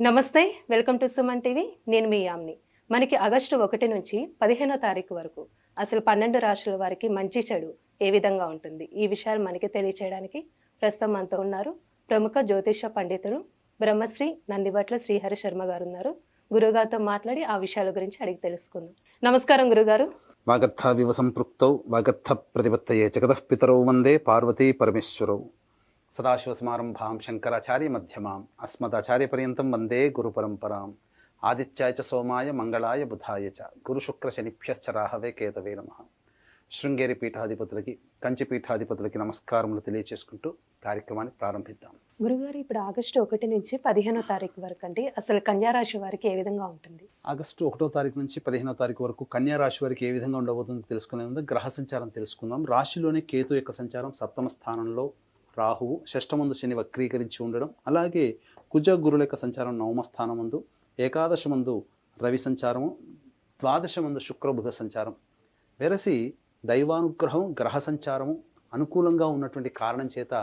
నమస్తే, welcome to Suman TV. నేను మీ యామ్ని. మనకి ఆగస్టు 1 నుంచి 15వ తారీఖు వరకు అసలు 12 రాశుల వారికి మంచి చెడు ఏ విధంగా ఉంటుంది, ఈ విషయాలు మనకి తెలియచేయడానికి ప్రస్తుతం మనతో ఉన్నారు ప్రముఖ జ్యోతిష పండితులు బ్రహ్మశ్రీ నందిబట్ల శ్రీహరి శర్మ గారు ఉన్నారు. గురుగారితో మాట్లాడి ఆ విషయాల గురించి అడిగి తెలుసుకుందాం. నమస్కారం గురుగారు. వాగర్థావివ సంపృక్తౌ వాగర్థ ప్రతిపత్తయే జగతః పితరౌ వందే పార్వతీ పరమేశ్వరౌ. సదాశివసమారంభాం శంకరాచార్య మధ్యమాం అస్మదాచార్యపర్యంతం వందే గురు పరంపరాం. ఆదిత్యాయ చ సోమాయ మంగళాయ బుధాయ చ గురుశుక్ర శనిభ్యశ్చ రాహవే కేతవే నమః. శృంగేరి పీఠాధిపతులకి, కంచి పీఠాధిపతులకి నమస్కారములు తెలియచేసుకుంటూ కార్యక్రమాన్ని ప్రారంభిద్దాం. గురుగారు, ఇప్పుడు ఆగస్టు 1 నుంచి 15వ తారీఖు వరకు అండి అసలు కన్యా రాశి వారికి ఏ విధంగా ఉంటుంది? ఆగస్టు 1వ తారీఖు నుంచి 15వ తారీఖు వరకు కన్యా రాశి వారికి ఏ విధంగా ఉండబోతుందో తెలుసుకునే ముందు గ్రహ సంచారం తెలుసుకుందాం. రాశిలోనే కేతు యొక్క సంచారం, సప్తమ స్థానంలో రాహువు, షష్టమందు శని వక్రీకరించి ఉండడం, అలాగే కుజ గురుల యొక్క సంచారం నవమ స్థానమందు, ఏకాదశమందు రవి సంచారము, ద్వాదశమందు శుక్రబుధ సంచారం. వెరసి దైవానుగ్రహం, గ్రహ సంచారము అనుకూలంగా ఉన్నటువంటి కారణం చేత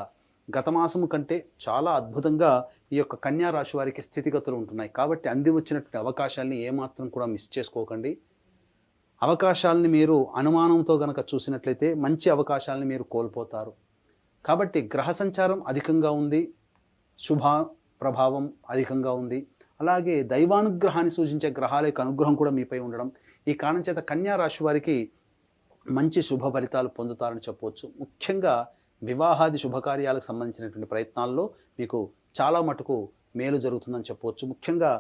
గత మాసము కంటే చాలా అద్భుతంగా ఈ యొక్క కన్యా రాశి వారికి స్థితిగతులు ఉంటున్నాయి. కాబట్టి అంది వచ్చినటువంటి అవకాశాలని ఏమాత్రం కూడా మిస్ చేసుకోకండి. అవకాశాలని మీరు అనుమానంతో గనక చూసినట్లయితే మంచి అవకాశాలని మీరు కోల్పోతారు. కాబట్టి గ్రహ సంచారం అధికంగా ఉంది, శుభ ప్రభావం అధికంగా ఉంది, అలాగే దైవానుగ్రహాన్ని సూచించే గ్రహాల యొక్క అనుగ్రహం కూడా మీపై ఉండడం, ఈ కారణం చేత కన్యా రాశి వారికి మంచి శుభ ఫలితాలు పొందుతారని చెప్పవచ్చు. ముఖ్యంగా వివాహాది శుభకార్యాలకు సంబంధించినటువంటి ప్రయత్నాల్లో మీకు చాలా మటుకు మేలు జరుగుతుందని చెప్పవచ్చు. ముఖ్యంగా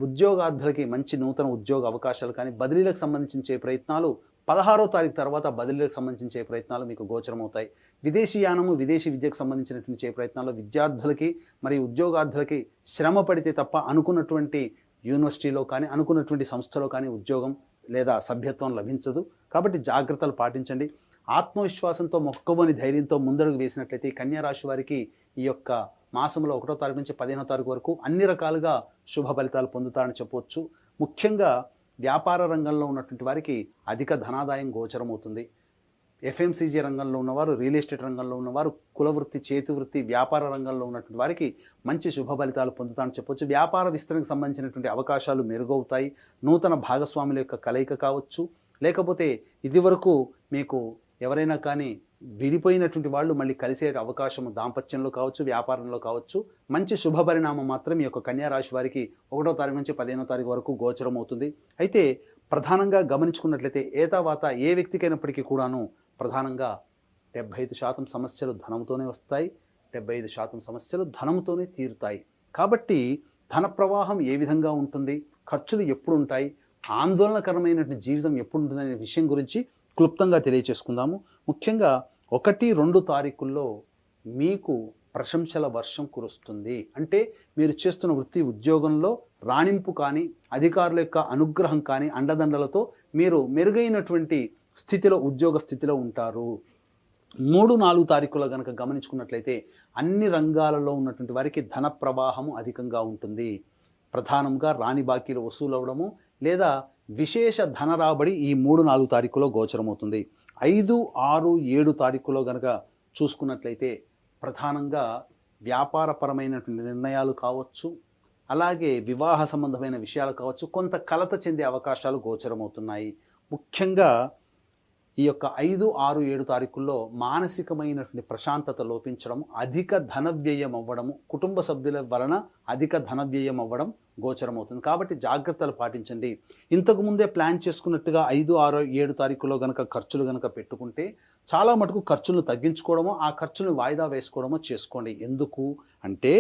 ఉద్యోగార్థులకి మంచి నూతన ఉద్యోగ అవకాశాలు కానీ, బదిలీలకు సంబంధించే ప్రయత్నాలు 16వ తారీఖు తర్వాత బదిలీలకు సంబంధించే ప్రయత్నాలు మీకు గోచరమవుతాయి. విదేశీయానము, విదేశీ విద్యకు సంబంధించినటువంటి ప్రయత్నాల్లో విద్యార్థులకి మరియు ఉద్యోగార్థులకి శ్రమ పడితే తప్ప అనుకున్నటువంటి యూనివర్సిటీలో కానీ, అనుకున్నటువంటి సంస్థలో కానీ ఉద్యోగం లేదా సభ్యత్వం లభించదు. కాబట్టి జాగ్రత్తలు పాటించండి. ఆత్మవిశ్వాసంతో, మొక్కవని ధైర్యంతో ముందడుగు వేసినట్లయితే ఈ కన్యా రాశి వారికి ఈ యొక్క మాసంలో 1వ తారీఖు నుంచి 15వ తారీఖు వరకు అన్ని రకాలుగా శుభ ఫలితాలు పొందుతారని చెప్పవచ్చు. ముఖ్యంగా వ్యాపార రంగంలో ఉన్నటువంటి వారికి అధిక ధనాదాయం గోచరమవుతుంది. ఎఫ్ఎంసీజీ రంగంలో ఉన్నవారు, రియల్ ఎస్టేట్ రంగంలో ఉన్నవారు, కులవృత్తి, చేతి వృత్తి, వ్యాపార రంగంలో ఉన్నటువంటి వారికి మంచి శుభ ఫలితాలు పొందుతారని చెప్పవచ్చు. వ్యాపార విస్తరణకు సంబంధించినటువంటి అవకాశాలు మెరుగవుతాయి. నూతన భాగస్వాముల యొక్క కలయిక కావచ్చు, లేకపోతే ఇదివరకు మీకు ఎవరైనా కానీ విడిపోయినటువంటి వాళ్ళు మళ్ళీ కలిసే అవకాశం దాంపత్యంలో కావచ్చు, వ్యాపారంలో కావచ్చు. మంచి శుభ పరిణామం మాత్రం ఈ యొక్క కన్యా రాశి వారికి 1వ తారీఖు నుంచి 15వ తారీఖు వరకు గోచరం అవుతుంది. అయితే ప్రధానంగా గమనించుకున్నట్లయితే ఏతావాత ఏ వ్యక్తికైనప్పటికీ కూడాను ప్రధానంగా 75% సమస్యలు ధనంతోనే వస్తాయి, 75% సమస్యలు ధనంతోనే తీరుతాయి. కాబట్టి ధన ప్రవాహం ఏ విధంగా ఉంటుంది, ఖర్చులు ఎప్పుడు ఉంటాయి, ఆందోళనకరమైనటువంటి జీవితం ఎప్పుడు ఉంటుందనే విషయం గురించి క్లుప్తంగా తెలియచేసుకుందాము. ముఖ్యంగా 1, 2 తారీఖుల్లో మీకు ప్రశంసల వర్షం కురుస్తుంది. అంటే మీరు చేస్తున్న వృత్తి ఉద్యోగంలో రాణింపు కానీ, అధికారుల యొక్క అనుగ్రహం కానీ, అండదండలతో మీరు మెరుగైనటువంటి స్థితిలో, ఉద్యోగ స్థితిలో ఉంటారు. 3, 4 తారీఖులో కనుక గమనించుకున్నట్లయితే అన్ని రంగాలలో ఉన్నటువంటి వారికి ధన ప్రవాహము అధికంగా ఉంటుంది. ప్రధానంగా రాణి బాకీలు వసూలు అవ్వడము లేదా విశేష ధన రాబడి ఈ 3, 4 తారీఖులో గోచరమవుతుంది. 5, 6, 7 తారీఖులో కనుక చూసుకున్నట్లయితే ప్రధానంగా వ్యాపారపరమైనటువంటి నిర్ణయాలు కావచ్చు, అలాగే వివాహ సంబంధమైన విషయాలు కావచ్చు, కొంత కలత చెందే అవకాశాలు గోచరమవుతున్నాయి. ముఖ్యంగా ఈ యొక్క 5, 6, 7 తారీఖుల్లో మానసికమైనటువంటి ప్రశాంతత లోపించడం, అధిక ధన వ్యయం అవ్వడము, కుటుంబ సభ్యుల వలన అధిక ధన వ్యయం అవ్వడం గోచరమవుతుంది. కాబట్టి జాగ్రత్తలు పాటించండి. ఇంతకుముందే ప్లాన్ చేసుకున్నట్టుగా 5, 6, 7 తారీఖులో కనుక ఖర్చులు కనుక పెట్టుకుంటే చాలా మటుకు ఖర్చులను తగ్గించుకోవడమో, ఆ ఖర్చులను వాయిదా వేసుకోవడమో చేసుకోండి. ఎందుకు అంటే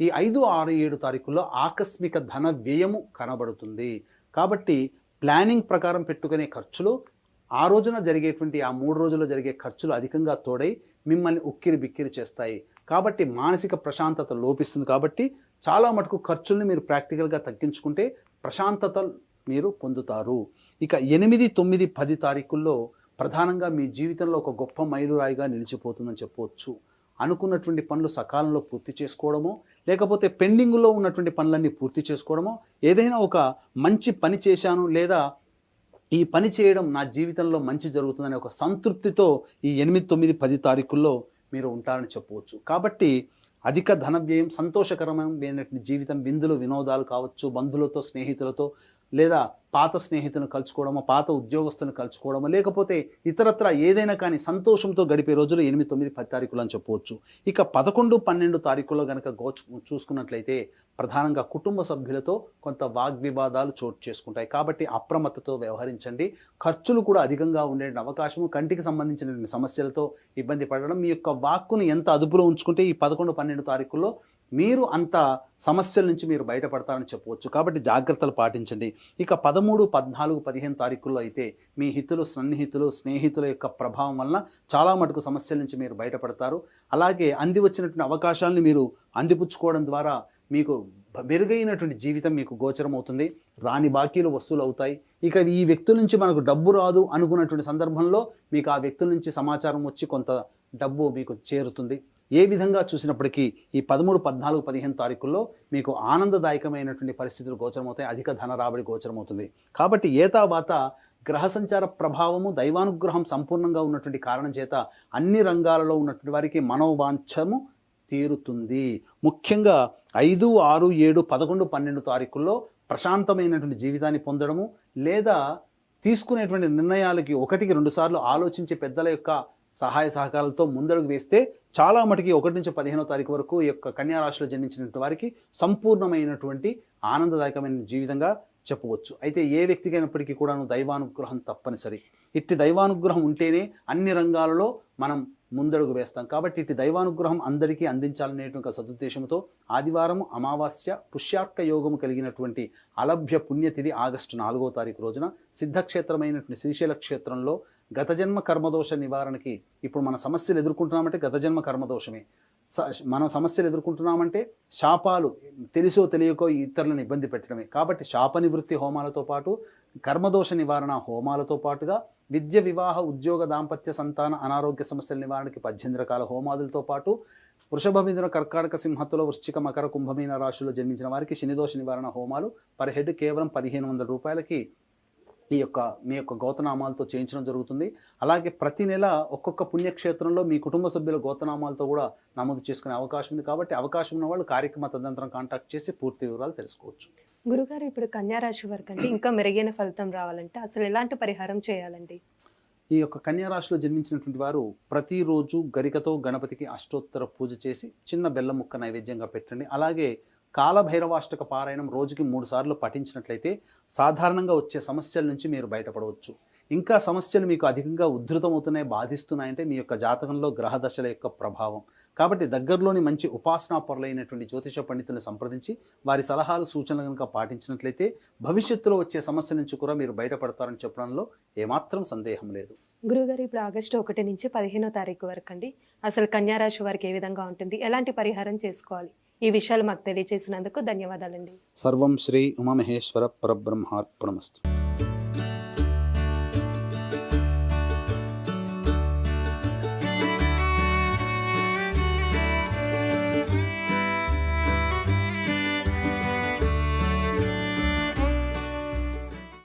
ఈ 5, 6, 7 తారీఖుల్లో ఆకస్మిక ధన వ్యయము కనబడుతుంది. కాబట్టి ప్లానింగ్ ప్రకారం పెట్టుకునే ఖర్చులు ఆ రోజున జరిగేటువంటి ఆ 3 రోజుల్లో జరిగే ఖర్చులు అధికంగా తోడై మిమ్మల్ని ఉక్కిరి బిక్కిరి చేస్తాయి. కాబట్టి మానసిక ప్రశాంతత లోపిస్తుంది. కాబట్టి చాలా మటుకు ఖర్చుల్ని మీరు ప్రాక్టికల్గా తగ్గించుకుంటే ప్రశాంతత మీరు పొందుతారు. ఇక 8, 9, 10 తారీఖుల్లో ప్రధానంగా మీ జీవితంలో ఒక గొప్ప మైలురాయిగా నిలిచిపోతుందని చెప్పవచ్చు. అనుకున్నటువంటి పనులు సకాలంలో పూర్తి చేసుకోవడమో, లేకపోతే పెండింగ్లో ఉన్నటువంటి పనులన్నీ పూర్తి చేసుకోవడమో, ఏదైనా ఒక మంచి పని చేశాను లేదా ఈ పని చేయడం నా జీవితంలో మంచి జరుగుతుందనే ఒక సంతృప్తితో ఈ 8, 9, 10 తారీఖుల్లో మీరు ఉంటారని చెప్పవచ్చు. కాబట్టి అధిక ధన వ్యయం, సంతోషకరమైన జీవితం, విందులు వినోదాలు కావచ్చు, బంధువులతో స్నేహితులతో లేదా పాత స్నేహితులను కలుసుకోవడమో, పాత ఉద్యోగస్తులను కలుసుకోవడమో, లేకపోతే ఇతరత్ర ఏదైనా కానీ సంతోషంతో గడిపే రోజులు 8, 9, 10 తారీఖులు అని చెప్పవచ్చు. ఇక 11, 12 తారీఖుల్లో కనుక చూసుకున్నట్లయితే ప్రధానంగా కుటుంబ సభ్యులతో కొంత వాగ్వివాదాలు చోటు చేసుకుంటాయి. కాబట్టి అప్రమత్తతో వ్యవహరించండి. ఖర్చులు కూడా అధికంగా ఉండే అవకాశము, కంటికి సంబంధించిన సమస్యలతో ఇబ్బంది పడడం, మీ యొక్క వాక్కును ఎంత అదుపులో ఉంచుకుంటే ఈ 11, 12 తారీఖుల్లో మీరు అంత సమస్యల నుంచి మీరు బయటపడతారని చెప్పవచ్చు. కాబట్టి జాగ్రత్తలు పాటించండి. ఇక 13, 14, 15 తారీఖుల్లో అయితే మీ హితులు, సన్నిహితులు, స్నేహితుల యొక్క ప్రభావం వలన చాలా మటుకు సమస్యల నుంచి మీరు బయటపడతారు. అలాగే అంది వచ్చినటువంటి అవకాశాలను మీరు అందిపుచ్చుకోవడం ద్వారా మీకు మెరుగైనటువంటి జీవితం మీకు గోచరం అవుతుంది. రాని బాకీలు వసూలు అవుతాయి. ఇక ఈ వ్యక్తుల నుంచి మనకు డబ్బు రాదు అనుకున్నటువంటి సందర్భంలో మీకు ఆ వ్యక్తుల నుంచి సమాచారం వచ్చి కొంత డబ్బు మీకు చేరుతుంది. ఏ విధంగా చూసినప్పటికీ ఈ 13, 14, 15 తారీఖుల్లో మీకు ఆనందదాయకమైనటువంటి పరిస్థితులు గోచరమవుతాయి. అధిక ధన రాబడి గోచరమవుతుంది. కాబట్టి ఏతావాత గ్రహ సంచార ప్రభావము, దైవానుగ్రహం సంపూర్ణంగా ఉన్నటువంటి కారణం చేత అన్ని రంగాలలో ఉన్నటువంటి వారికి మనోవాంఛము తీరుతుంది. ముఖ్యంగా 5, 6, 7, 11, 12 తారీఖుల్లో ప్రశాంతమైనటువంటి జీవితాన్ని పొందడము, లేదా తీసుకునేటువంటి నిర్ణయాలకి 1కి 2 సార్లు ఆలోచించే పెద్దల యొక్క సహాయ సహకారాలతో ముందడుగు వేస్తే చాలా మటుకి 1 నుంచి 15వ తారీఖు వరకు ఈ యొక్క కన్యా రాశిలో జన్మించినటువంటి వారికి సంపూర్ణమైనటువంటి ఆనందదాయకమైన జీవితంగా చెప్పవచ్చు. అయితే ఏ వ్యక్తికైనప్పటికీ కూడాను దైవానుగ్రహం తప్పనిసరి. ఇట్టి దైవానుగ్రహం ఉంటేనే అన్ని రంగాలలో మనం ముందడుగు వేస్తాం. కాబట్టి ఇట్టి దైవానుగ్రహం అందరికీ అందించాలనేటువంటి సదుద్దేశంతో ఆదివారం, అమావాస్య, పుష్యార్క యోగము కలిగినటువంటి అలభ్య పుణ్యతిథి ఆగస్టు 4వ తారీఖు రోజున సిద్ధక్షేత్రమైనటువంటి శ్రీశైల క్షేత్రంలో గత జన్మ కర్మదోష నివారణకి, ఇప్పుడు మన సమస్యలు ఎదుర్కొంటున్నామంటే గత జన్మ కర్మదోషమే. మనం సమస్యలు ఎదుర్కొంటున్నామంటే శాపాలు తెలిసో తెలియకో ఇతరులను ఇబ్బంది పెట్టడమే. కాబట్టి శాప నివృత్తి హోమాలతో పాటు కర్మదోష నివారణ హోమాలతో పాటుగా విద్య, వివాహ, ఉద్యోగ, దాంపత్య, సంతాన, అనారోగ్య సమస్యల నివారణకి 18 రకాల హోమాదులతో పాటు వృషభ, మిథున, కర్కాటక, సింహతుల, వృశ్చిక, మకర, కుంభమీన రాశుల్లో జన్మించిన వారికి శనిదోష నివారణ హోమాలు పర్ హెడ్ కేవలం 1500 రూపాయలకి మీ యొక్క గోతనామాలతో చేయించడం జరుగుతుంది. అలాగే ప్రతి నెల ఒక్కొక్క పుణ్యక్షేత్రంలో మీ కుటుంబ సభ్యుల గోతనామాలతో కూడా నమోదు చేసుకునే అవకాశం ఉంది. కాబట్టి అవకాశం ఉన్న వాళ్ళు కార్యక్రమ తదనంతరం కాంటాక్ట్ చేసి పూర్తి వివరాలు తెలుసుకోవచ్చు. గురుగారు, ఇప్పుడు కన్యా రాశి వారికి అంటే ఇంకా మెరుగైన ఫలితం రావాలంటే అసలు ఎలాంటి పరిహారం చేయాలండి? ఈ యొక్క కన్యా రాశిలో జన్మించినటువంటి వారు ప్రతిరోజు గరికతో గణపతికి అష్టోత్తర పూజ చేసి చిన్న బెల్లం ముక్క నైవేద్యంగా పెట్టండి. అలాగే కాలభైరవాష్టక పారాయణం రోజుకి 3 సార్లు పఠించినట్లయితే సాధారణంగా వచ్చే సమస్యల నుంచి మీరు బయటపడవచ్చు. ఇంకా సమస్యలు మీకు అధికంగా ఉధృతమవుతున్నాయి, బాధిస్తున్నాయంటే మీ యొక్క జాతకంలో గ్రహ దశల యొక్క ప్రభావం. కాబట్టి దగ్గరలోని మంచి ఉపాసనా పరులైనటువంటి జ్యోతిష పండితులను సంప్రదించి వారి సలహాలు, సూచనలు కనుక పాటించినట్లయితే భవిష్యత్తులో వచ్చే సమస్యల నుంచి కూడా మీరు బయటపడతారని చెప్పడంలో ఏమాత్రం సందేహం లేదు. గురుగారు, ఇప్పుడు ఆగస్టు 1 నుంచి 15వ తారీఖు వరకు అండి అసలు కన్యా రాశి వారికి ఏ విధంగా ఉంటుంది, ఎలాంటి పరిహారం చేసుకోవాలి, ఈ విషయాలు మాకు తెలియజేసినందుకు ధన్యవాదాలండి. సర్వం శ్రీ ఉమామహేశ్వర పరబ్రహ్మార్పణమస్తు.